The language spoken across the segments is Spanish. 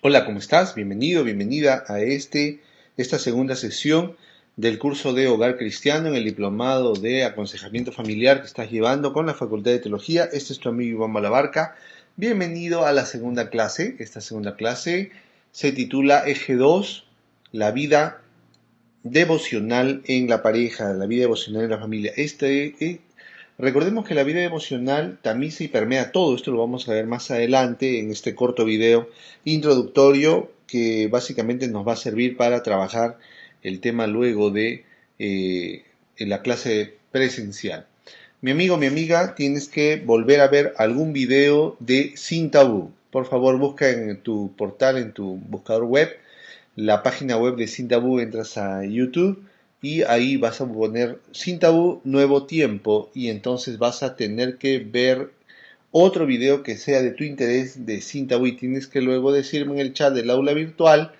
Hola, ¿cómo estás? Bienvenido, bienvenida a esta segunda sesión del curso de Hogar Cristiano en el Diplomado de Aconsejamiento Familiar que estás llevando con la Facultad de Teología. Este es tu amigo Iván Malabarca. Bienvenido a la segunda clase. Esta segunda clase se titula Eje 2, la vida devocional en la pareja, la vida devocional en la familia. Recordemos que la vida devocional tamiza y permea todo. Esto lo vamos a ver más adelante en este corto video introductorio que básicamente nos va a servir para trabajar el tema luego de en la clase presencial. Mi amigo, mi amiga, tienes que volver a ver algún video de Sin Tabú. Por favor, busca en tu portal, en tu buscador web, la página web de Sin Tabú, entras a YouTube y ahí vas a poner Sin Tabú Nuevo Tiempo y entonces vas a tener que ver otro video que sea de tu interés de Sin Tabú y tienes que luego decirme en el chat del aula virtual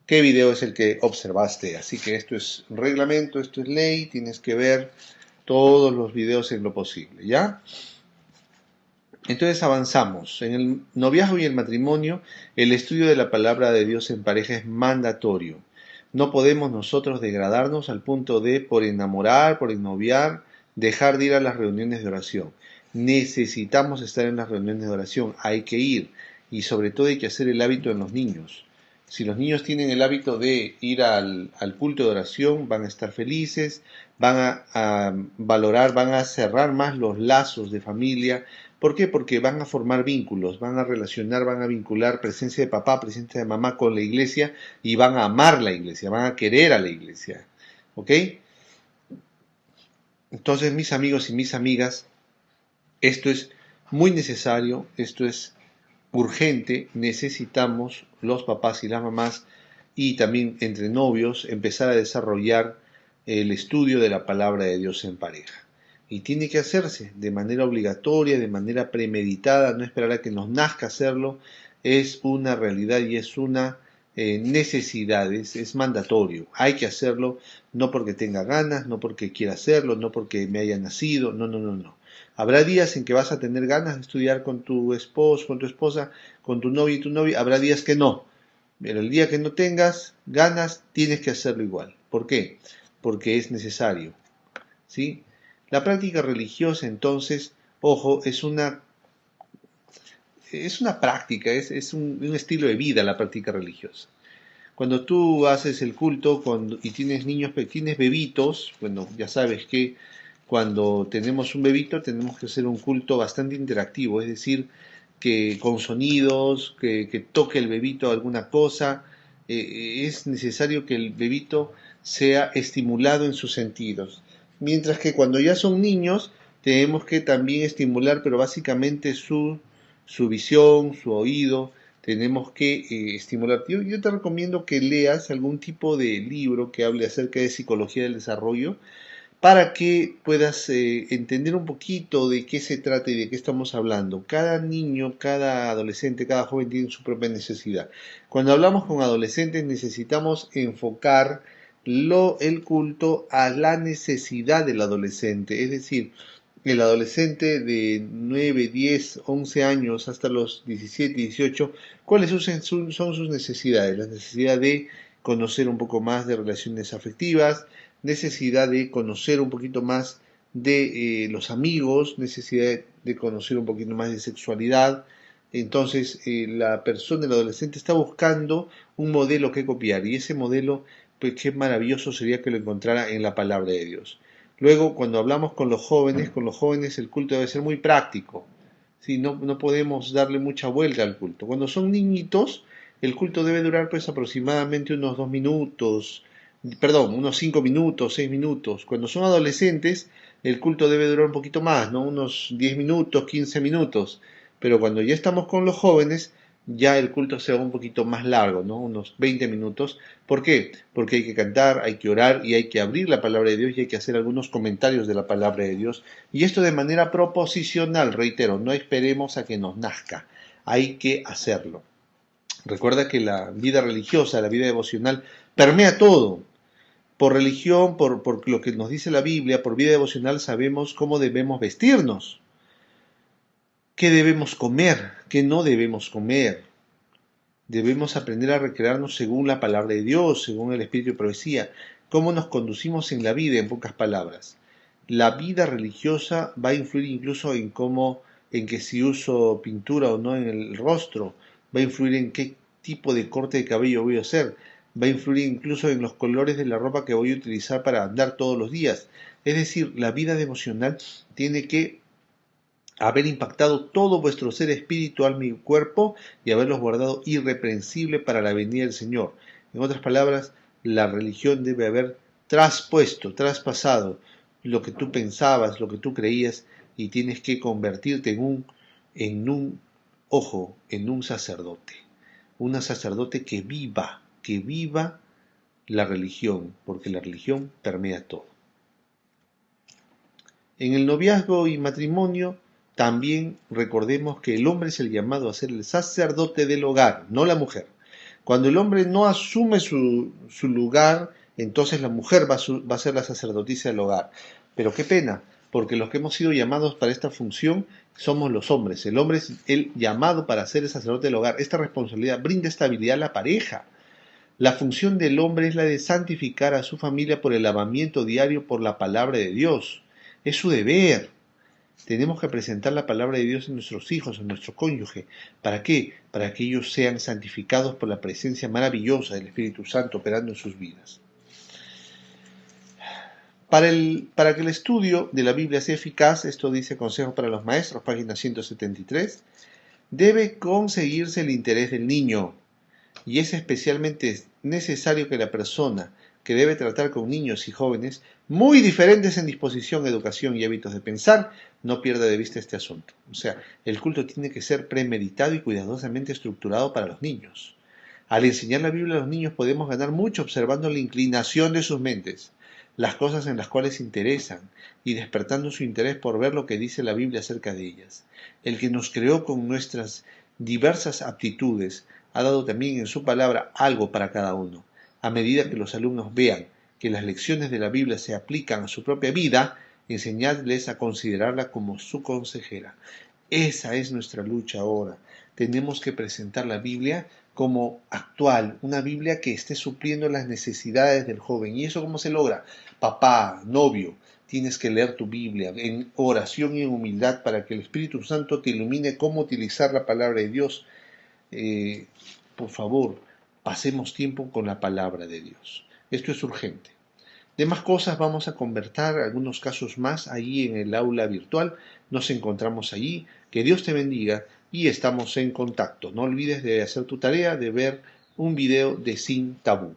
qué video es el que observaste. Así que esto es reglamento, esto es ley, tienes que ver todos los videos en lo posible, ¿ya? Entonces avanzamos. En el noviazgo y el matrimonio, el estudio de la palabra de Dios en pareja es mandatorio. No podemos nosotros degradarnos al punto de, por enamorar, por ennoviar, dejar de ir a las reuniones de oración. Necesitamos estar en las reuniones de oración, hay que ir y sobre todo hay que hacer el hábito en los niños. Si los niños tienen el hábito de ir al culto de oración, van a estar felices, van a valorar, van a cerrar más los lazos de familia. ¿Por qué? Porque van a formar vínculos, van a relacionar, van a vincular presencia de papá, presencia de mamá con la iglesia y van a amar la iglesia, van a querer a la iglesia. ¿Ok? Entonces, mis amigos y mis amigas, esto es muy necesario, esto es urgente, necesitamos los papás y las mamás y también entre novios empezar a desarrollar el estudio de la palabra de Dios en pareja. Y tiene que hacerse de manera obligatoria, de manera premeditada, no esperar a que nos nazca hacerlo, es una realidad y es una necesidad, es mandatorio, hay que hacerlo, no porque tenga ganas, no porque quiera hacerlo, no porque me haya nacido, no, no, no, no. Habrá días en que vas a tener ganas de estudiar con tu esposo, con tu esposa, con tu novio y tu novia, habrá días que no, pero el día que no tengas ganas tienes que hacerlo igual. ¿Por qué? Porque es necesario, ¿sí? La práctica religiosa, entonces, ojo, es una práctica, es un estilo de vida la práctica religiosa. Cuando tú haces el culto y tienes niños, tienes bebitos, bueno, ya sabes que cuando tenemos un bebito tenemos que hacer un culto bastante interactivo, es decir, que con sonidos, que toque el bebito alguna cosa, es necesario que el bebito sea estimulado en sus sentidos. Mientras que cuando ya son niños, tenemos que también estimular, pero básicamente su visión, su oído, tenemos que estimular. Yo te recomiendo que leas algún tipo de libro que hable acerca de psicología del desarrollo para que puedas entender un poquito de qué se trata y de qué estamos hablando. Cada niño, cada adolescente, cada joven tiene su propia necesidad. Cuando hablamos con adolescentes necesitamos enfocar el culto a la necesidad del adolescente, es decir, el adolescente de 9, 10, 11 años hasta los 17, 18, ¿cuáles son sus necesidades? La necesidad de conocer un poco más de relaciones afectivas, necesidad de conocer un poquito más de los amigos, necesidad de conocer un poquito más de sexualidad. Entonces la persona, el adolescente está buscando un modelo que copiar y ese modelo, pues qué maravilloso sería que lo encontrara en la palabra de Dios. Luego, cuando hablamos con los jóvenes el culto debe ser muy práctico. ¿Sí? No podemos darle mucha vuelta al culto. Cuando son niñitos, el culto debe durar pues aproximadamente unos 2 minutos, perdón, unos 5 minutos, 6 minutos. Cuando son adolescentes, el culto debe durar un poquito más, ¿no? Unos 10 minutos, 15 minutos. Pero cuando ya estamos con los jóvenes, ya el culto se va un poquito más largo, ¿no? Unos 20 minutos. ¿Por qué? Porque hay que cantar, hay que orar y hay que abrir la palabra de Dios y hay que hacer algunos comentarios de la palabra de Dios. Y esto de manera proposicional, reitero, no esperemos a que nos nazca, hay que hacerlo. Recuerda que la vida religiosa, la vida devocional, permea todo. Por religión, por lo que nos dice la Biblia, por vida devocional sabemos cómo debemos vestirnos, qué debemos comer, qué no debemos comer. Debemos aprender a recrearnos según la palabra de Dios, según el espíritu de profecía, cómo nos conducimos en la vida, en pocas palabras. La vida religiosa va a influir incluso en que si uso pintura o no en el rostro, va a influir en qué tipo de corte de cabello voy a hacer, va a influir incluso en los colores de la ropa que voy a utilizar para andar todos los días. Es decir, la vida devocional tiene que haber impactado todo vuestro ser, espíritu, alma y cuerpo, y haberlos guardado irreprensible para la venida del Señor. En otras palabras, la religión debe haber traspasado lo que tú pensabas, lo que tú creías, y tienes que convertirte en un sacerdote. Un sacerdote que viva la religión, porque la religión permea todo. En el noviazgo y matrimonio también recordemos que el hombre es el llamado a ser el sacerdote del hogar, no la mujer. Cuando el hombre no asume su lugar, entonces la mujer va a ser la sacerdotisa del hogar. Pero qué pena, porque los que hemos sido llamados para esta función somos los hombres. El hombre es el llamado para ser el sacerdote del hogar. Esta responsabilidad brinda estabilidad a la pareja. La función del hombre es la de santificar a su familia por el lavamiento diario por la palabra de Dios. Es su deber. Tenemos que presentar la palabra de Dios a nuestros hijos, a nuestro cónyuge. ¿Para qué? Para que ellos sean santificados por la presencia maravillosa del Espíritu Santo operando en sus vidas. Para que el estudio de la Biblia sea eficaz, esto dice Consejo para los Maestros, página 173, debe conseguirse el interés del niño. Y es especialmente necesario que la persona que debe tratar con niños y jóvenes muy diferentes en disposición, educación y hábitos de pensar, no pierda de vista este asunto. O sea, el culto tiene que ser premeditado y cuidadosamente estructurado para los niños. Al enseñar la Biblia a los niños podemos ganar mucho observando la inclinación de sus mentes, las cosas en las cuales se interesan y despertando su interés por ver lo que dice la Biblia acerca de ellas. El que nos creó con nuestras diversas aptitudes ha dado también en su palabra algo para cada uno. A medida que los alumnos vean que las lecciones de la Biblia se aplican a su propia vida, enseñadles a considerarla como su consejera. Esa es nuestra lucha ahora. Tenemos que presentar la Biblia como actual, una Biblia que esté supliendo las necesidades del joven. ¿Y eso cómo se logra? Papá, novio, tienes que leer tu Biblia en oración y en humildad para que el Espíritu Santo te ilumine cómo utilizar la palabra de Dios. Por favor, pasemos tiempo con la palabra de Dios. Esto es urgente. Demás cosas vamos a conversar, algunos casos más, allí en el aula virtual. Nos encontramos allí. Que Dios te bendiga y estamos en contacto. No olvides de hacer tu tarea, de ver un video de Sin Tabú.